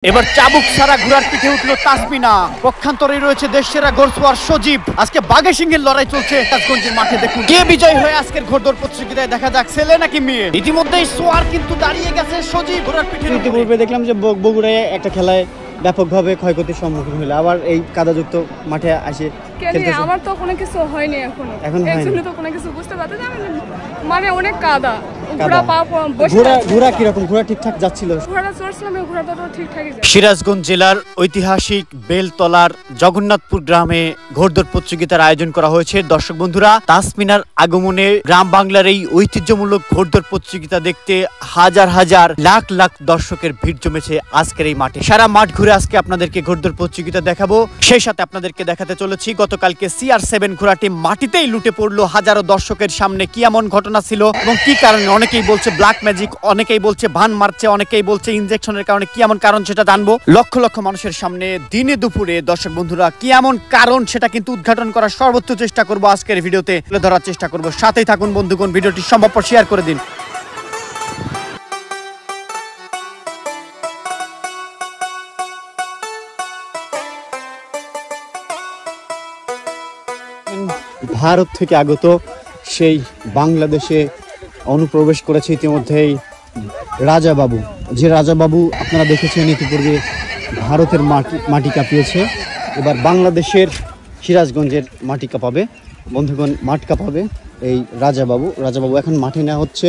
এবার চাবুক ছাড়া ঘোড়ার পিঠে উঠলো তাসমিনা। পক্ষান্তরে রয়েছে দেশসেরা ঘোড়সওয়ার সজীব। আজকে বাঘে সিংহের লড়াই চলছে সিরাজগঞ্জের মাঠে। দেখুন কে বিজয় হয়ে আজকের ঘোড়দৌড় প্রতিযোগিতায়, দেখা যাক ছেলে নাকি মেয়ে। ইতিমধ্যেই সোয়ার কিন্তু দাঁড়িয়ে গেছে সজীব ঘোড়ার পিঠে। ইতিপূর্বে দেখলাম যে বগুড়ায় একটা খেলায় ব্যাপকভাবে ক্ষয়ক্ষতির সম্মুখীন হলো, আবার এই কাদাযুক্ত মাঠে আসে খেলতেছে। আমার তো কোনো কিছু হয়নি এখন হয়নি তো কোনো কিছু বুঝতে পারতে না, মানে অনেক কাদা। ঘোড়া কিরকম? ঘোড়া ঠিকঠাক যাচ্ছিল? সিরাজগঞ্জ জেলার ঐতিহাসিক বেলতলার জগন্নাথপুর গ্রামে ঘোড়দৌড় প্রতিযোগিতার আয়োজন করা হয়েছে। দর্শক বন্ধুরা, তাসমিনার আগমনে গ্রাম বাংলার এই ঐতিহ্যমূলক ঘোড়দৌড় প্রতিযোগিতা দেখতে হাজার হাজার লাখ লাখ দর্শকের ভিড় জমেছে আজকের এই মাঠে। সারা মাঠ ঘুরে আজকে আপনাদেরকে ঘোড়দৌড় প্রতিযোগিতা দেখাবো। সেই সাথে আপনাদেরকে দেখাতে চলেছি গতকালকে CR7 ঘোড়াটি মাটিতেই লুটে পড়লো হাজারো দর্শকের সামনে। কি এমন ঘটনা ছিল এবং কি কারণে? অনেকেই বলছে ব্ল্যাক ম্যাজিক, অনেকেই বলছে ভান মারছে, অনেকেই বলছে ইনজেকশনের কারণে। কি এমন কারণ সেটা জানবো। লক্ষ লক্ষ মানুষের সামনে দিনে দুপুরে দর্শক বন্ধুরা কি এমন কারণ সেটা কিন্তু উদ্ঘাটন করার সর্বোচ্চ চেষ্টা করব আজকের ভিডিওতে তুলে ধরার চেষ্টা করব। সাথেই থাকুন বন্ধুগণ, ভিডিওটি সম্ভবপর শেয়ার করে দিন। ভারত থেকে আগত সেই বাংলাদেশে অনুপ্রবেশ করেছে ইতিমধ্যেই রাজাবাবু। যে রাজাবাবু আপনারা দেখেছেন ইতিপূর্বে ভারতের মাটি কাঁপিয়েছে, এবার বাংলাদেশের সিরাজগঞ্জের মাটি কাঁপাবে বন্ধুগণ, মাঠ কাঁপাবে এই রাজাবাবু। এখন মাঠে নেওয়া হচ্ছে।